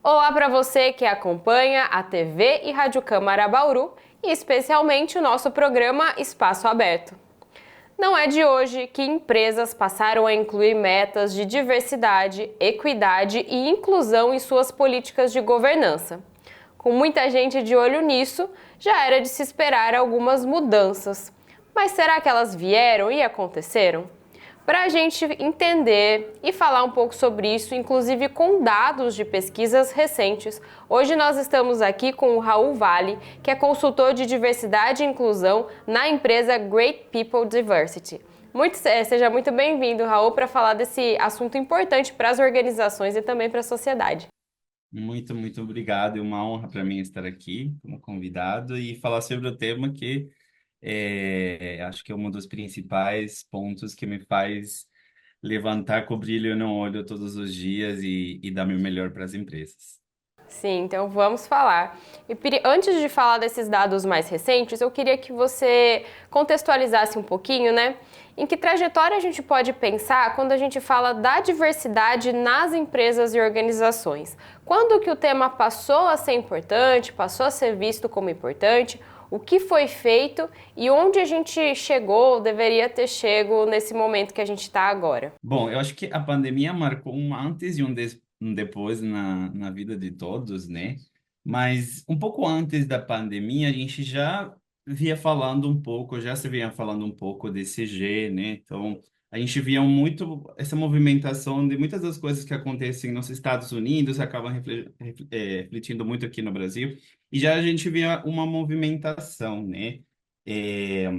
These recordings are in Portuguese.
Olá para você que acompanha a TV e Rádio Câmara Bauru e especialmente o nosso programa Espaço Aberto. Não é de hoje que empresas passaram a incluir metas de diversidade, equidade e inclusão em suas políticas de governança. Com muita gente de olho nisso, já era de se esperar algumas mudanças. Mas será que elas vieram e aconteceram? Para a gente entender e falar um pouco sobre isso, inclusive com dados de pesquisas recentes, hoje nós estamos aqui com o Raul Vale, que é consultor de diversidade e inclusão na empresa Great People Diversity. Seja muito bem-vindo, Raul, para falar desse assunto importante para as organizações e também para a sociedade. Muito obrigado. É uma honra para mim estar aqui como convidado e falar sobre o tema que acho que é um dos principais pontos que me faz levantar com o brilho no olho todos os dias e dar meu melhor para as empresas. Sim, então vamos falar. Antes de falar desses dados mais recentes, eu queria que você contextualizasse um pouquinho, né? Em que trajetória a gente pode pensar quando a gente fala da diversidade nas empresas e organizações? Quando que o tema passou a ser importante, passou a ser visto como importante? O que foi feito e onde a gente chegou, deveria ter chego nesse momento que a gente está agora? Bom, eu acho que a pandemia marcou um antes e um depois na vida de todos, né? Mas um pouco antes da pandemia, a gente já via falando um pouco, já se vinha falando um pouco desse G, né? Então, a gente via muito essa movimentação de muitas das coisas que acontecem nos Estados Unidos, acabam refletindo muito aqui no Brasil, e já a gente via uma movimentação, né? É,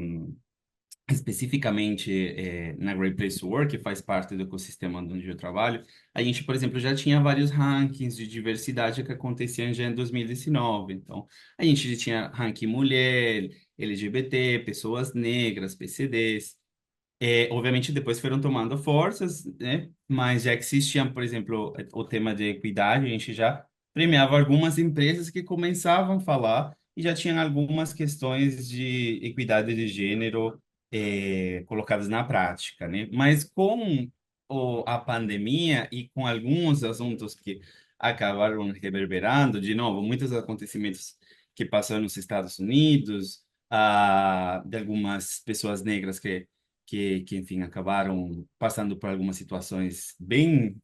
especificamente na Great Place to Work, que faz parte do ecossistema onde eu trabalho, a gente, por exemplo, já tinha vários rankings de diversidade que aconteciam já em 2019. Então, a gente já tinha ranking mulher, LGBT, pessoas negras, PCDs. Obviamente, depois foram tomando forças, né? Mas já existia, por exemplo, o tema de equidade, a gente já premiava algumas empresas que começavam a falar e já tinham algumas questões de equidade de gênero colocadas na prática, né? Mas com a pandemia e com alguns assuntos que acabaram reverberando, de novo, muitos acontecimentos que passaram nos Estados Unidos, de algumas pessoas negras que enfim, acabaram passando por algumas situações bem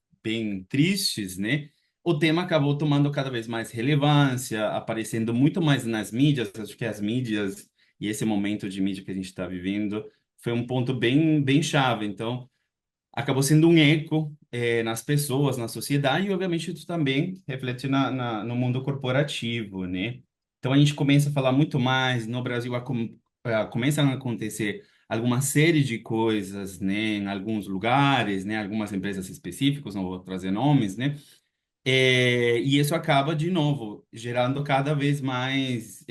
tristes, né? O tema acabou tomando cada vez mais relevância, aparecendo muito mais nas mídias. Acho que as mídias e esse momento de mídia que a gente está vivendo foi um ponto bem chave. Então, acabou sendo um eco nas pessoas, na sociedade, e obviamente isso também reflete no mundo corporativo, né? Então a gente começa a falar muito mais, no Brasil começam a acontecer alguma série de coisas, né, em alguns lugares, né, algumas empresas específicas, não vou trazer nomes, né, e isso acaba, de novo, gerando cada vez mais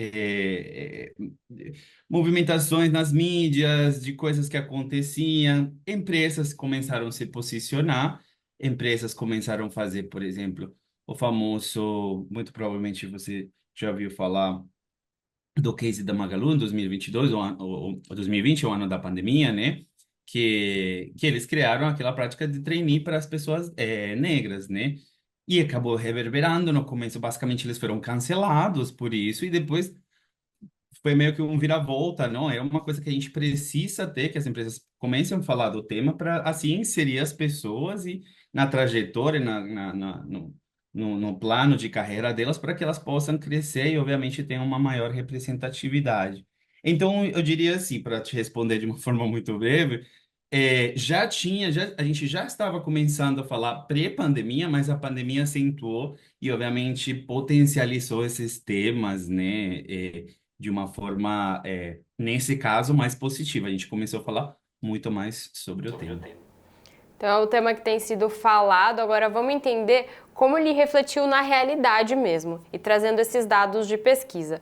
movimentações nas mídias, de coisas que aconteciam. Empresas começaram a se posicionar, empresas começaram a fazer, por exemplo, o famoso, muito provavelmente você já ouviu falar do case da Magalu em 2022, ou 2020, o ano da pandemia, né? Que eles criaram aquela prática de trainee para as pessoas negras, né? E acabou reverberando. No começo, basicamente, eles foram cancelados por isso, e depois foi meio que um vira-volta, não? É uma coisa que a gente precisa ter, que as empresas comecem a falar do tema para, assim, inserir as pessoas e na trajetória, no plano de carreira delas, para que elas possam crescer e, obviamente, tenham uma maior representatividade. Então, eu diria assim, para te responder de uma forma muito breve, a gente já estava começando a falar pré-pandemia, mas a pandemia acentuou e, obviamente, potencializou esses temas, né? De uma forma, nesse caso, mais positiva. A gente começou a falar muito mais sobre o tema. Então é o tema que tem sido falado, agora vamos entender como ele refletiu na realidade mesmo, e trazendo esses dados de pesquisa.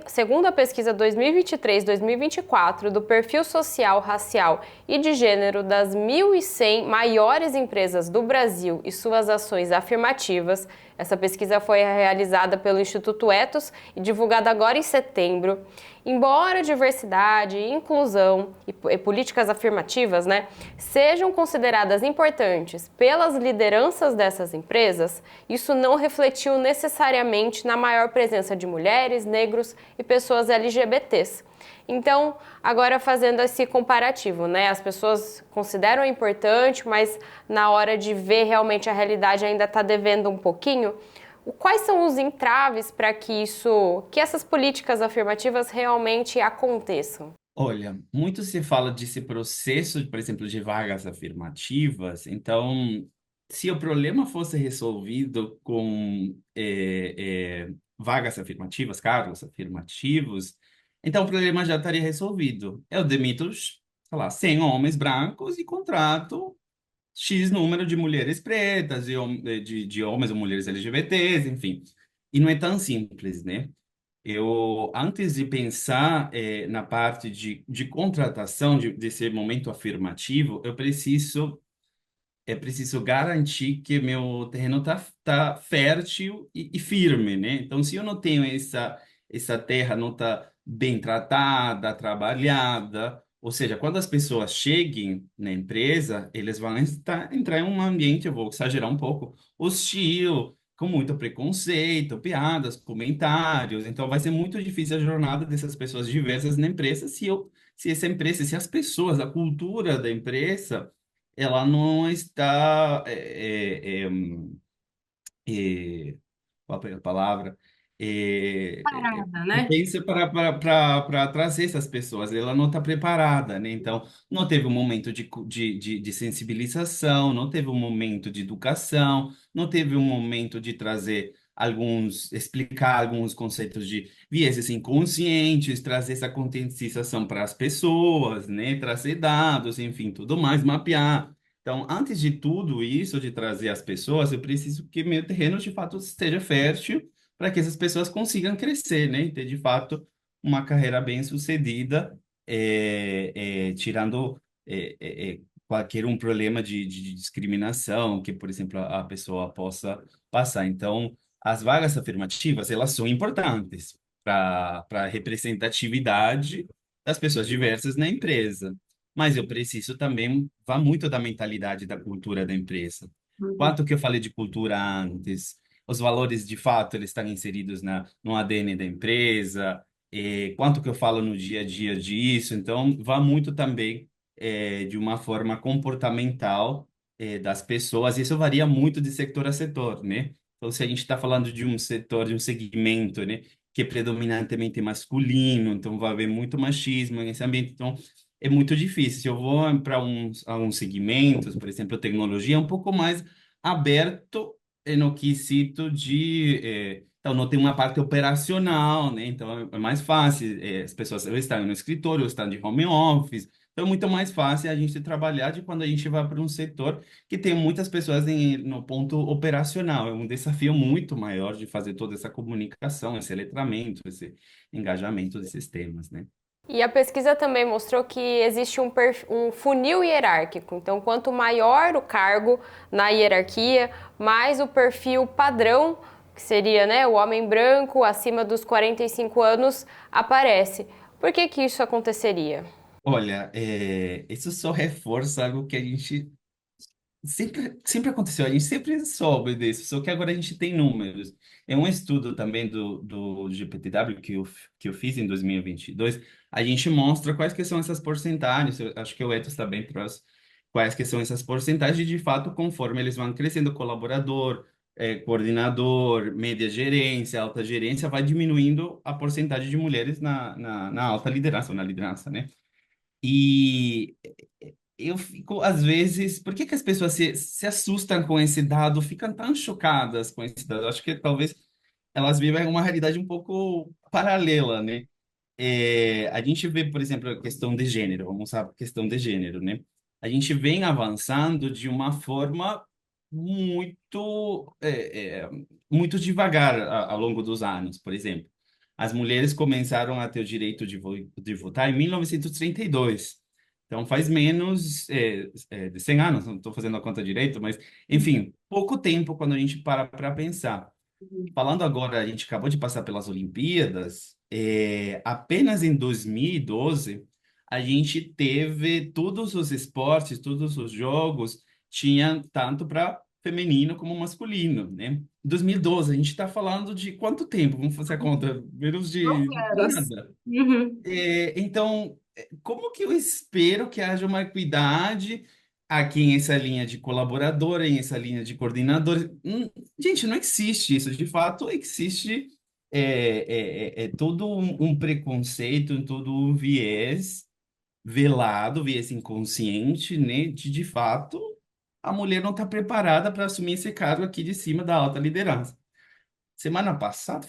Segundo a pesquisa 2023-2024 do Perfil Social, Racial e de Gênero das 1.100 maiores empresas do Brasil e suas ações afirmativas, Essa pesquisa foi realizada pelo Instituto Ethos e divulgada agora em setembro. Embora diversidade, inclusão e políticas afirmativas, né, sejam consideradas importantes pelas lideranças dessas empresas, isso não refletiu necessariamente na maior presença de mulheres, negros e pessoas LGBTs. Então, agora fazendo esse comparativo, né? As pessoas consideram importante, mas na hora de ver realmente a realidade ainda está devendo um pouquinho. Quais são os entraves para que essas políticas afirmativas realmente aconteçam? Olha, muito se fala desse processo, por exemplo, de vagas afirmativas. Então, se o problema fosse resolvido com vagas afirmativas, cargos afirmativos, então o problema já estaria resolvido. Eu demito, sei lá, 100 homens brancos e contrato X número de mulheres pretas, de homens ou mulheres LGBTs, enfim. E não é tão simples, né? Eu, antes de pensar na parte de contratação, desse momento afirmativo, é preciso garantir que meu terreno tá fértil e firme, né? Então, se eu não tenho essa terra não tá bem tratada, trabalhada, ou seja, quando as pessoas cheguem na empresa, eles vão entrar em um ambiente, eu vou exagerar um pouco, hostil, com muito preconceito, piadas, comentários. Então, vai ser muito difícil a jornada dessas pessoas diversas na empresa se essa empresa, se as pessoas, a cultura da empresa ela não está qual é a palavra? Parada, né? Propensa para trazer essas pessoas. Ela não está preparada, né? Então, não teve um momento de sensibilização, não teve um momento de educação, não teve um momento de trazer explicar alguns conceitos de vieses inconscientes, trazer essa conscientização para as pessoas, né? Trazer dados, enfim, tudo mais, mapear. Então, antes de tudo isso, de trazer as pessoas, eu preciso que meu terreno de fato esteja fértil para que essas pessoas consigam crescer, né? E ter de fato uma carreira bem-sucedida, tirando qualquer um problema de discriminação que, por exemplo, a pessoa possa passar. Então, as vagas afirmativas, elas são importantes para a representatividade das pessoas diversas na empresa. Mas eu preciso também, vá muito da mentalidade da cultura da empresa. Quanto que eu falei de cultura antes, os valores de fato eles estão inseridos no ADN da empresa, quanto que eu falo no dia a dia disso, então vá muito também de uma forma comportamental das pessoas, isso varia muito de setor a setor, né? Então, se a gente está falando de um setor, de um segmento, né, que é predominantemente masculino, então vai haver muito machismo nesse ambiente, então é muito difícil. Se eu vou para alguns segmentos, por exemplo, tecnologia, é um pouco mais aberto no quesito então não tem uma parte operacional, né? Então é mais fácil, as pessoas ou estão no escritório, ou estão de home office, então é muito mais fácil a gente trabalhar de quando a gente vai para um setor que tem muitas pessoas no ponto operacional. É um desafio muito maior de fazer toda essa comunicação, esse letramento, esse engajamento desses temas, né? E a pesquisa também mostrou que existe um funil hierárquico. Então, quanto maior o cargo na hierarquia, mais o perfil padrão, que seria, né, o homem branco acima dos 45 anos, aparece. Por que que isso aconteceria? Olha, isso só reforça algo que a gente sempre aconteceu, a gente sempre soube disso, só que agora a gente tem números. É um estudo também do GPTW que eu fiz em 2022, a gente mostra quais que são essas porcentagens, eu acho que o Ethos também trouxe quais que são essas porcentagens, de fato, conforme eles vão crescendo, colaborador, coordenador, média gerência, alta gerência, vai diminuindo a porcentagem de mulheres na alta liderança, ou na liderança, né? E eu fico, às vezes, por que que as pessoas se assustam com esse dado, ficam tão chocadas com esse dado? Acho que talvez elas vivem uma realidade um pouco paralela, né? A gente vê, por exemplo, a questão de gênero, vamos usar a questão de gênero, né? A gente vem avançando de uma forma muito devagar ao longo dos anos, por exemplo. As mulheres começaram a ter o direito de votar em 1932. Então faz menos de 100 anos, não estou fazendo a conta direito, mas enfim, pouco tempo quando a gente para pensar. Falando agora, a gente acabou de passar pelas Olimpíadas, apenas em 2012 a gente teve todos os esportes, todos os jogos, tinha tanto para feminino como masculino, né? 2012, a gente está falando de quanto tempo? Vamos fazer a conta, menos Não de eras. nada. Uhum. Então, como que eu espero que haja uma equidade aqui em essa linha de colaboradora, em essa linha de coordenador? Gente, não existe isso. De fato, existe todo um preconceito, todo um viés velado, viés inconsciente, né? De fato, a mulher não está preparada para assumir esse cargo aqui de cima da alta liderança. Foi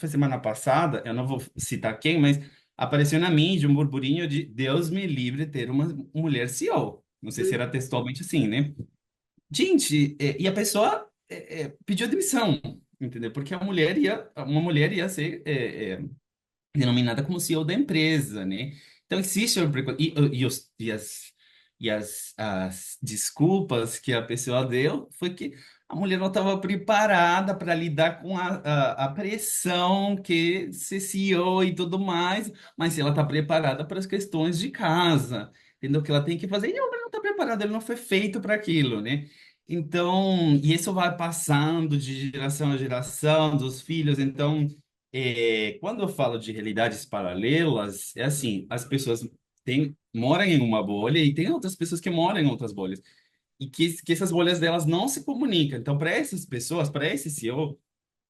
semana passada, eu não vou citar quem, mas apareceu na mídia um burburinho de Deus me livre ter uma mulher CEO. Não sei se era textualmente assim, né? Gente, e a pessoa pediu demissão, entendeu? Porque uma mulher ia ser denominada como CEO da empresa, né? Então existe as desculpas que a pessoa deu foi que a mulher não estava preparada para lidar com a pressão que ser CEO e tudo mais, mas ela está preparada para as questões de casa, entendeu? Que ela tem que fazer, e o homem não está preparado, ele não foi feito para aquilo, né? Então, e isso vai passando de geração a geração, dos filhos, então quando eu falo de realidades paralelas, é assim, as pessoas moram em uma bolha e tem outras pessoas que moram em outras bolhas. E que essas bolhas delas não se comunicam. Então, para essas pessoas, para esse CEO,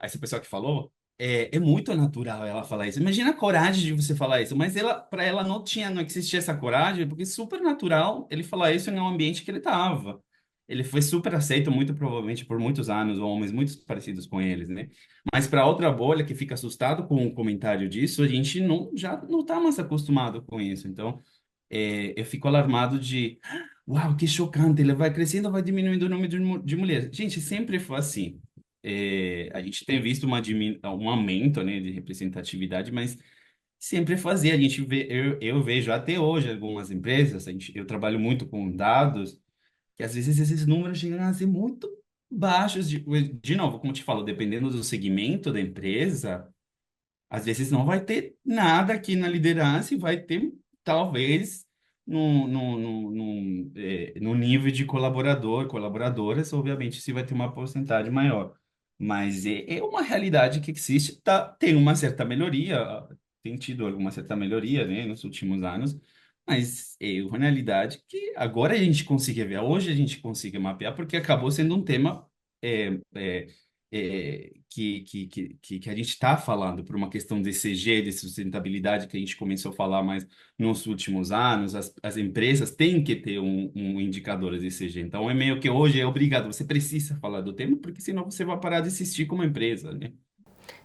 essa pessoa que falou, é muito natural ela falar isso. Imagina a coragem de você falar isso, mas para ela não existia essa coragem, porque é super natural ele falar isso em um ambiente que ele estava. Ele foi super aceito, muito provavelmente por muitos anos, homens muito parecidos com eles, né? Mas para outra bolha que fica assustado com o comentário disso, a gente já não está mais acostumado com isso. Então, eu fico alarmado de, uau, que chocante, ele vai crescendo, vai diminuindo o número de mulheres. Gente, sempre foi assim. A gente tem visto um aumento, né, de representatividade, mas sempre fazia. A gente vê, eu vejo até hoje algumas empresas, eu trabalho muito com dados, que às vezes esses números chegam a ser muito baixos. De novo, como eu te falo, dependendo do segmento da empresa, às vezes não vai ter nada aqui na liderança e vai ter, talvez, no nível de colaboradoras, obviamente, se vai ter uma porcentagem maior. Mas é uma realidade que existe, tem uma certa melhoria, tem tido alguma certa melhoria, né, nos últimos anos, mas é uma realidade que agora a gente consiga ver, hoje a gente consiga mapear, porque acabou sendo um tema é, é, que a gente está falando por uma questão de ESG, de sustentabilidade, que a gente começou a falar mais nos últimos anos, as empresas têm que ter um indicador de ESG. Então, é meio que hoje é obrigado, você precisa falar do tema, porque senão você vai parar de existir como empresa, né?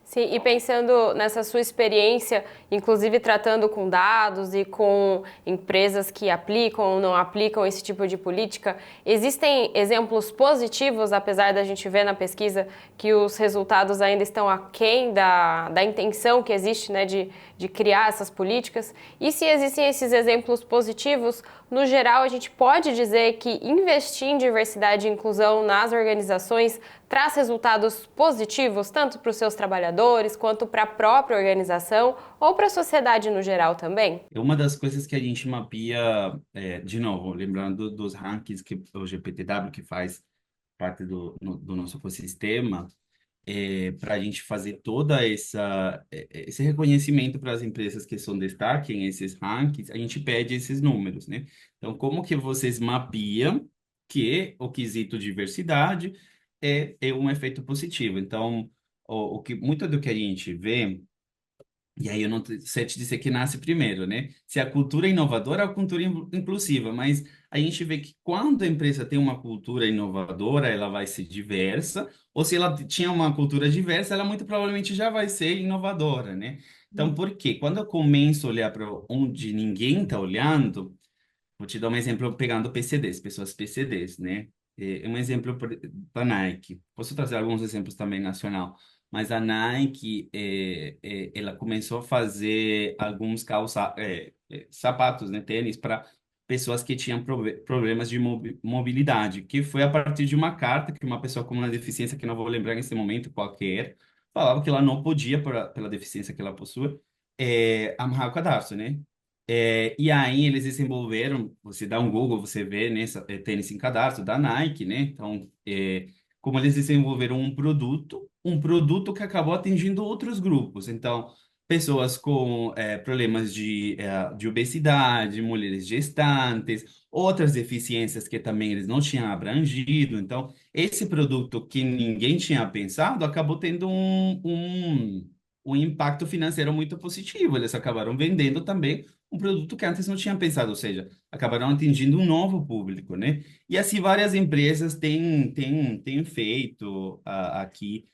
Sim, e pensando nessa sua experiência, inclusive tratando com dados e com empresas que aplicam ou não aplicam esse tipo de política, existem exemplos positivos, apesar da gente ver na pesquisa que os resultados ainda estão aquém da intenção que existe, né, de criar essas políticas? E se existem esses exemplos positivos, no geral, a gente pode dizer que investir em diversidade e inclusão nas organizações traz resultados positivos, tanto para os seus trabalhadores, quanto para a própria organização ou para a sociedade no geral também? É uma das coisas que a gente mapeia, de novo, lembrando dos rankings que o GPTW que faz parte do nosso ecossistema, para a gente fazer toda esse reconhecimento para as empresas que são destaque em esses rankings, a gente pede esses números, né? Então, como que vocês mapeam que o quesito diversidade é um efeito positivo? Então, muito do que a gente vê, e aí eu não sei te dizer que nasce primeiro, né? Se a cultura é inovadora ou a cultura inclusiva, mas a gente vê que quando a empresa tem uma cultura inovadora, ela vai ser diversa, ou se ela tinha uma cultura diversa, ela muito provavelmente já vai ser inovadora, né? Então, por quê? Quando eu começo a olhar para onde ninguém está olhando, vou te dar um exemplo pegando PCDs, pessoas PCDs, né? Um exemplo para Nike. Posso trazer alguns exemplos também nacional, mas a Nike, ela começou a fazer alguns sapatos, né, tênis para pessoas que tinham problemas de mobilidade, que foi a partir de uma carta que uma pessoa com uma deficiência, que não vou lembrar nesse momento qualquer, falava que ela não podia, pela deficiência que ela possui, amarrar o cadarço, né? E aí eles desenvolveram, você dá um Google, você vê, né, tênis em cadarço da Nike, né? Então, como eles desenvolveram um produto que acabou atingindo outros grupos. Então, pessoas com problemas de obesidade, mulheres gestantes, outras deficiências que também eles não tinham abrangido. Então, esse produto que ninguém tinha pensado acabou tendo um impacto financeiro muito positivo. Eles acabaram vendendo também um produto que antes não tinham pensado, ou seja, acabaram atingindo um novo público, né? E assim várias empresas têm feito aqui.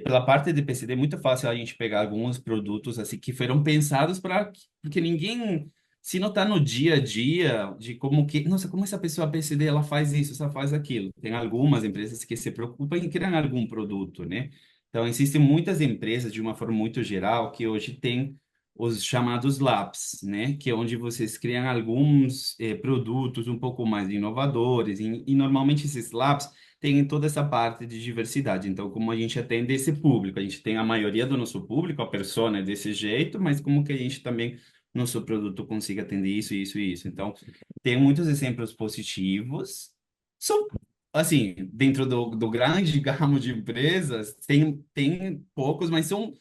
Pela parte de PCD, é muito fácil a gente pegar alguns produtos assim que foram pensados para porque ninguém se notar no dia a dia de como que, nossa, como essa pessoa PCD ela faz isso, ela faz aquilo. Tem algumas empresas que se preocupam em criar algum produto, né? Então, existem muitas empresas, de uma forma muito geral, que hoje têm os chamados labs, né? Que é onde vocês criam alguns produtos um pouco mais inovadores, e normalmente esses labs têm toda essa parte de diversidade. Então, como a gente atende esse público? A gente tem a maioria do nosso público, a persona é desse jeito, mas como que a gente também, nosso produto consiga atender isso, isso e isso? Então, tem muitos exemplos positivos. São assim, dentro do grande gamo de empresas, tem poucos, mas são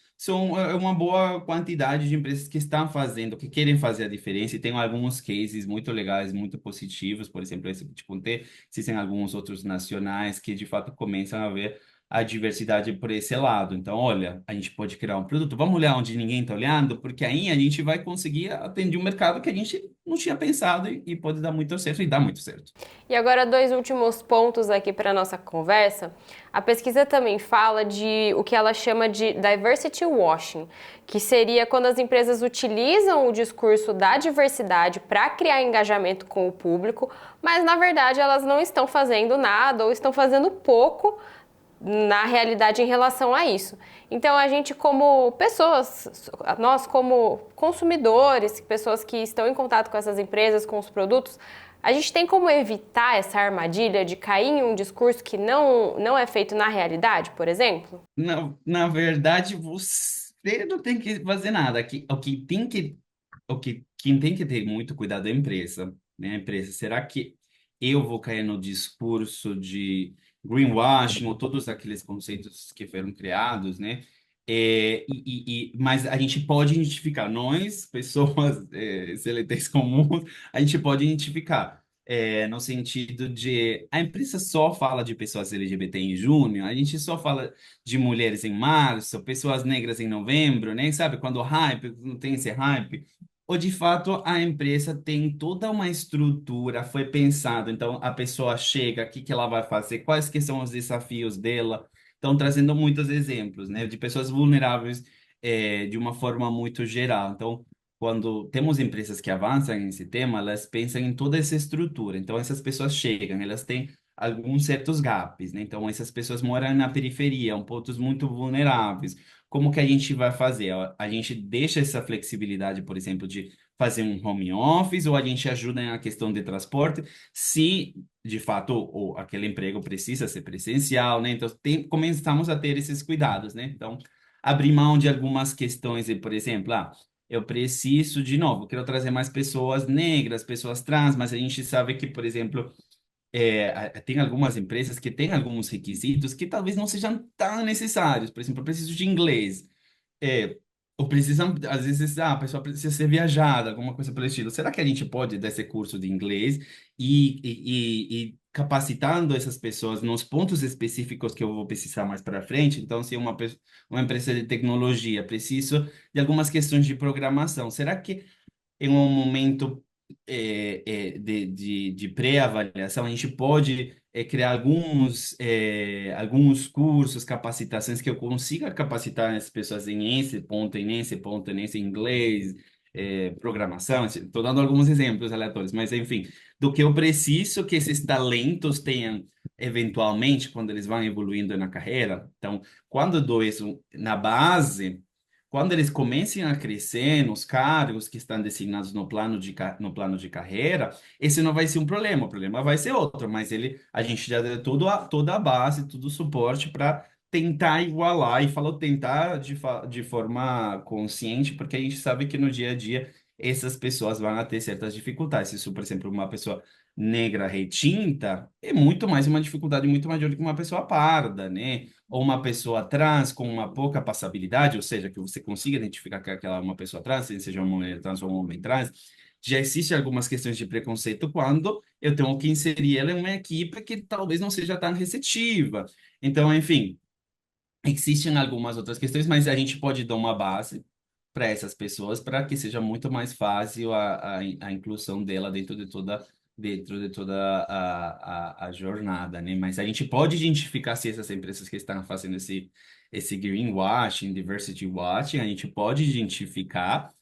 uma boa quantidade de empresas que estão fazendo, que querem fazer a diferença, e tem alguns cases muito legais, muito positivos, por exemplo, esse que eu te contei, existem alguns outros nacionais que de fato começam a ver a diversidade por esse lado. Então, olha, a gente pode criar um produto, vamos olhar onde ninguém está olhando, porque aí a gente vai conseguir atender um mercado que a gente não tinha pensado e pode dar muito certo e dá muito certo. E agora, dois últimos pontos aqui para nossa conversa. A pesquisa também fala de o que ela chama de diversity washing, que seria quando as empresas utilizam o discurso da diversidade para criar engajamento com o público, mas na verdade elas não estão fazendo nada ou estão fazendo pouco na realidade em relação a isso. Então a gente como pessoas, nós como consumidores, pessoas que estão em contato com essas empresas, com os produtos, a gente tem como evitar essa armadilha de cair em um discurso que não é feito na realidade, por exemplo? Na verdade, você não tem que fazer nada. Quem tem que ter muito cuidado é a empresa, né? A empresa, será que eu vou cair no discurso de greenwashing ou todos aqueles conceitos que foram criados, né? Mas a gente pode identificar, nós, pessoas CLTs comuns, a gente pode identificar no sentido de a empresa só fala de pessoas LGBT em junho, a gente só fala de mulheres em março, pessoas negras em novembro, né? Sabe, quando o hype, não tem esse hype. Ou de fato a empresa tem toda uma estrutura, foi pensado, então a pessoa chega, o que que ela vai fazer, quais que são os desafios dela. Estão trazendo muitos exemplos, né, de pessoas vulneráveis de uma forma muito geral. Então, quando temos empresas que avançam nesse tema, elas pensam em toda essa estrutura. Então, essas pessoas chegam, elas têm alguns certos gaps, né? Então, essas pessoas moram na periferia, pontos muito vulneráveis. Como que a gente vai fazer? A gente deixa essa flexibilidade, por exemplo, de fazer um home office ou a gente ajuda na questão de transporte, se de fato aquele emprego precisa ser presencial, né? Então, começamos a ter esses cuidados, né? Então, abrir mão de algumas questões, por exemplo, eu preciso, de novo, quero trazer mais pessoas negras, pessoas trans, mas a gente sabe que, por exemplo, tem algumas empresas que têm alguns requisitos que talvez não sejam tão necessários. Por exemplo, eu preciso de inglês. É, ou precisam, às vezes, a pessoa precisa ser viajada, alguma coisa pelo estilo. Será que a gente pode dar esse curso de inglês e capacitando essas pessoas nos pontos específicos que eu vou precisar mais para frente? Então, se uma empresa de tecnologia preciso de algumas questões de programação, será que em um momento de pré-avaliação, a gente pode criar alguns cursos, capacitações que eu consiga capacitar as pessoas em esse ponto, nesse ponto, nesse inglês, programação. Estou dando alguns exemplos aleatórios, mas enfim, do que eu preciso que esses talentos tenham eventualmente quando eles vão evoluindo na carreira. Então, quando eu dou isso na base quando eles comecem a crescer nos cargos que estão designados no plano de carreira, esse não vai ser um problema, o problema vai ser outro, mas a gente já deu toda a base, todo o suporte para tentar igualar, e falo tentar de forma consciente, porque a gente sabe que no dia a dia essas pessoas vão ter certas dificuldades. Se isso, por exemplo, uma pessoa negra retinta, é muito mais uma dificuldade muito maior do que uma pessoa parda, né? Ou uma pessoa trans com uma pouca passabilidade, ou seja, que você consiga identificar que aquela é uma pessoa trans, seja uma mulher trans ou um homem trans, já existem algumas questões de preconceito quando eu tenho que inserir ela em uma equipe que talvez não seja tão receptiva. Então, enfim, existem algumas outras questões, mas a gente pode dar uma base para essas pessoas para que seja muito mais fácil a inclusão dela dentro de toda a jornada, né? Mas a gente pode identificar se essas empresas que estão fazendo esse greenwashing, diversity washing, a gente pode identificar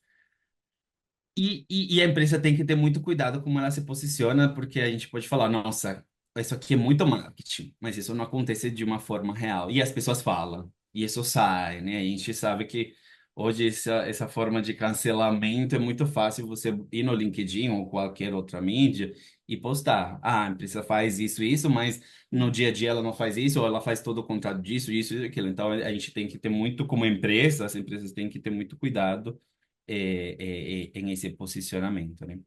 e a empresa tem que ter muito cuidado como ela se posiciona, porque a gente pode falar, nossa, isso aqui é muito marketing, mas isso não acontece de uma forma real. E as pessoas falam, e isso sai, né? A gente sabe que hoje essa forma de cancelamento é muito fácil você ir no LinkedIn ou qualquer outra mídia e postar. Ah, a empresa faz isso e isso, mas no dia a dia ela não faz isso, ou ela faz todo o contrário disso, isso e aquilo. Então a gente tem que ter muito, como empresa, as empresas têm que ter muito cuidado em esse posicionamento, né?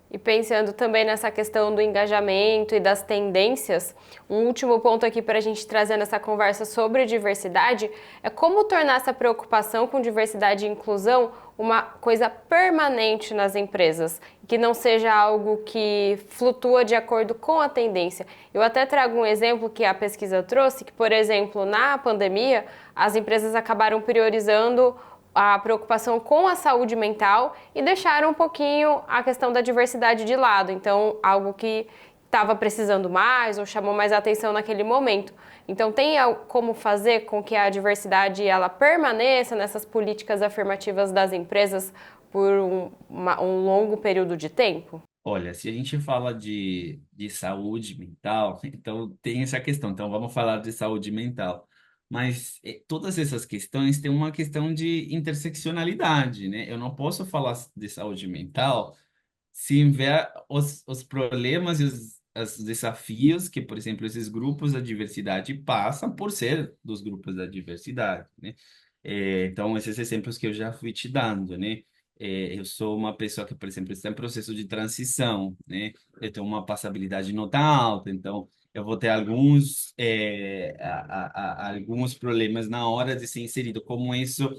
E pensando também nessa questão do engajamento e das tendências, um último ponto aqui para a gente trazer nessa conversa sobre diversidade é como tornar essa preocupação com diversidade e inclusão uma coisa permanente nas empresas, que não seja algo que flutua de acordo com a tendência. Eu até trago um exemplo que a pesquisa trouxe, que, por exemplo, na pandemia, as empresas acabaram priorizando a preocupação com a saúde mental e deixaram um pouquinho a questão da diversidade de lado. Então, algo que estava precisando mais ou chamou mais atenção naquele momento. Então, tem como fazer com que a diversidade ela permaneça nessas políticas afirmativas das empresas por um longo período de tempo? Olha, se a gente fala de saúde mental, então tem essa questão. Então vamos falar de saúde mental. Mas todas essas questões têm uma questão de interseccionalidade, né? Eu não posso falar de saúde mental se ver os problemas e os desafios que, por exemplo, esses grupos da diversidade passam por ser dos grupos da diversidade, né? Então, esses exemplos que eu já fui te dando, né? Eu sou uma pessoa que, por exemplo, está em processo de transição, né? Eu tenho uma passabilidade não tão alta, então eu vou ter alguns problemas na hora de ser inserido. Como isso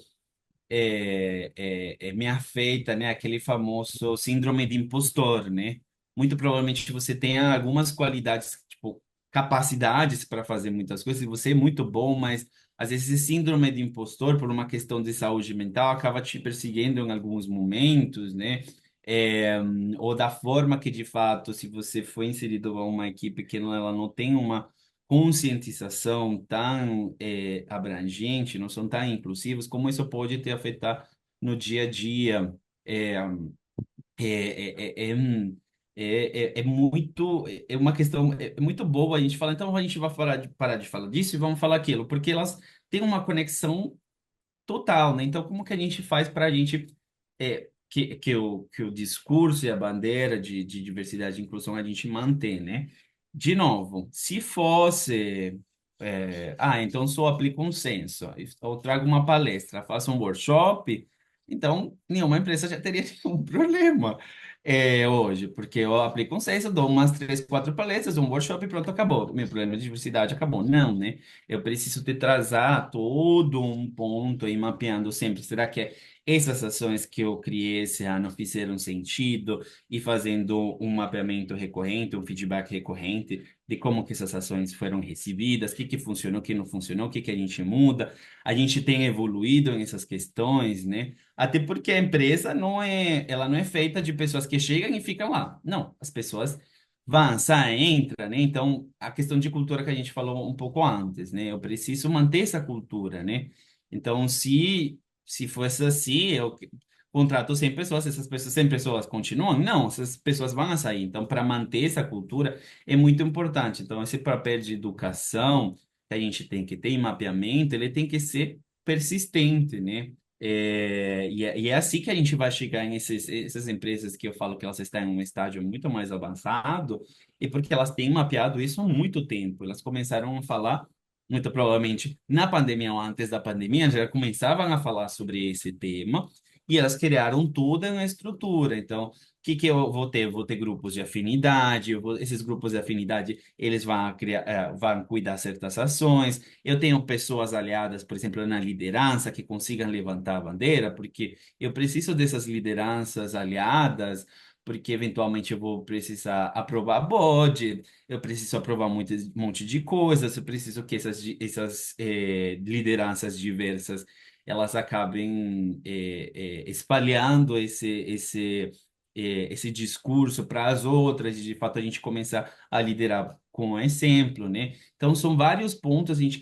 me afeta, né? Aquele famoso síndrome de impostor, né? Muito provavelmente você tenha algumas qualidades, tipo, capacidades para fazer muitas coisas, e você é muito bom, mas às vezes esse síndrome de impostor, por uma questão de saúde mental, acaba te perseguindo em alguns momentos, né? Ou da forma que, de fato, se você foi inserido a uma equipe que ela não tem uma conscientização tão abrangente, não são tão inclusivos, como isso pode te afetar no dia a dia. É, é muito, é uma questão muito boa a gente falar, então a gente vai parar de falar disso e vamos falar aquilo, porque elas têm uma conexão total, né? Então, como que a gente faz para a gente que o discurso e a bandeira de diversidade e inclusão a gente manter, né? De novo, se fosse então só aplico um censo, ou trago uma palestra, faço um workshop, então nenhuma empresa já teria nenhum problema hoje, porque eu aplico um censo, dou umas 3, 4 palestras, um workshop e pronto, acabou. Meu problema de diversidade acabou. Não, né? Eu preciso te trazer todo um ponto e mapeando sempre. Será que essas ações que eu criei esse ano fizeram sentido? E fazendo um mapeamento recorrente, um feedback recorrente de como que essas ações foram recebidas, o que que funcionou, o que não funcionou, o que que a gente muda. A gente tem evoluído nessas questões, né? Até porque a empresa ela não é feita de pessoas que chegam e ficam lá. Não, as pessoas vão, saem, entram, né? Então, a questão de cultura que a gente falou um pouco antes, né? Eu preciso manter essa cultura, né? Então, se fosse assim, eu contrato 100 pessoas, essas pessoas, 100 pessoas continuam? Não, essas pessoas vão sair. Então, para manter essa cultura é muito importante. Então, esse papel de educação que a gente tem que ter em mapeamento, ele tem que ser persistente, né? E é assim que a gente vai chegar essas empresas que eu falo que elas estão em um estágio muito mais avançado, e porque elas têm mapeado isso há muito tempo. Elas começaram a falar, muito provavelmente na pandemia ou antes da pandemia, já começavam a falar sobre esse tema, e elas criaram toda uma estrutura. Então, o que que eu vou ter? Eu vou ter grupos de afinidade, esses grupos de afinidade, eles vão criar, vão cuidar certas ações. Eu tenho pessoas aliadas, por exemplo, na liderança, que consigam levantar a bandeira, porque eu preciso dessas lideranças aliadas, porque eventualmente eu vou precisar aprovar budget, eu preciso aprovar um monte de coisas, eu preciso que essas lideranças diversas elas acabem espalhando esse discurso para as outras, e de fato a gente começar a liderar com um exemplo, né? Então, são vários pontos, a gente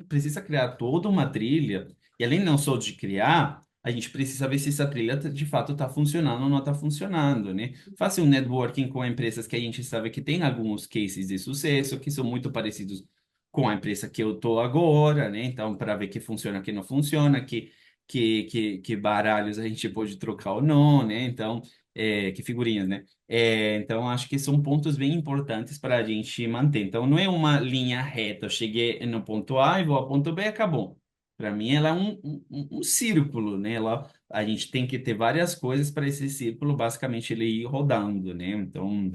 precisa criar toda uma trilha, e além não só de criar, a gente precisa ver se essa trilha de fato está funcionando ou não está funcionando, né? Faça um networking com empresas que a gente sabe que tem alguns cases de sucesso, que são muito parecidos com a empresa que eu estou agora, né? Então, para ver que funciona, que não funciona, que baralhos a gente pode trocar ou não, né? Então, que figurinhas, né? Então, acho que são pontos bem importantes para a gente manter. Então, não é uma linha reta. Eu cheguei no ponto A e vou ao ponto B e acabou. Para mim, ela é um círculo, né? A gente tem que ter várias coisas para esse círculo, basicamente, ele ir rodando, né? Então,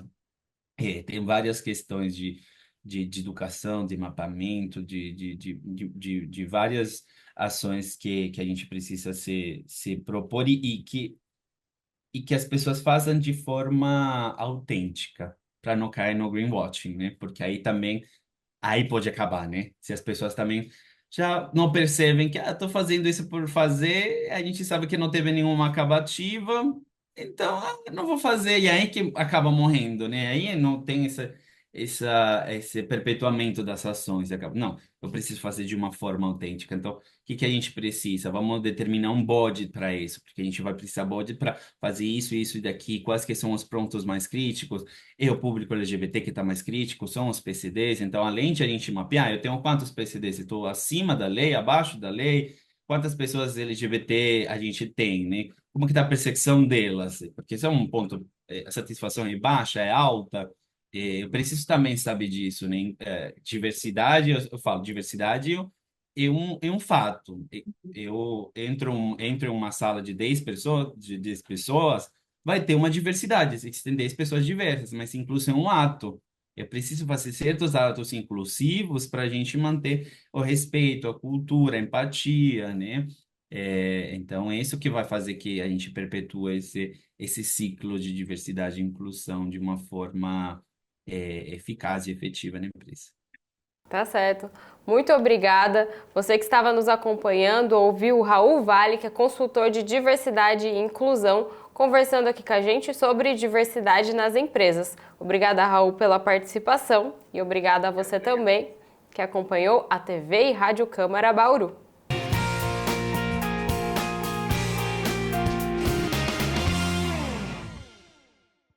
tem várias questões de educação, de mapeamento, de várias ações que a gente precisa se propor e que as pessoas façam de forma autêntica, para não cair no greenwashing, né? Porque aí pode acabar, né? Se as pessoas também já não percebem que, tô fazendo isso por fazer, a gente sabe que não teve nenhuma acabativa, então, eu não vou fazer, e aí que acaba morrendo, né? Aí não tem esse perpetuamento das ações. Não, eu preciso fazer de uma forma autêntica. Então, o que que a gente precisa? Vamos determinar um budget para isso, porque a gente vai precisar budget para fazer isso, isso e daqui, quais que são os pontos mais críticos, e o público LGBT que está mais crítico são os PCDs. Então, além de a gente mapear, eu tenho quantos PCDs? Eu estou acima da lei, abaixo da lei? Quantas pessoas LGBT a gente tem, né? Como que está a percepção delas? Porque isso é um ponto, a satisfação é baixa, é alta. Eu preciso também saber disso, né? Diversidade, eu falo diversidade é um fato. Eu entro em uma sala de 10 pessoas, vai ter uma diversidade. Existem 10 pessoas diversas, mas inclusão é um ato. Eu preciso fazer certos atos inclusivos para a gente manter o respeito, a cultura, a empatia, né? Então, é isso que vai fazer que a gente perpetue esse ciclo de diversidade e inclusão de uma forma eficaz e efetiva na empresa. Tá certo. Muito obrigada. Você que estava nos acompanhando ouviu o Raul Vale, que é consultor de diversidade e inclusão, conversando aqui com a gente sobre diversidade nas empresas. Obrigada, Raul, pela participação e obrigada a você também que acompanhou a TV e Rádio Câmara Bauru.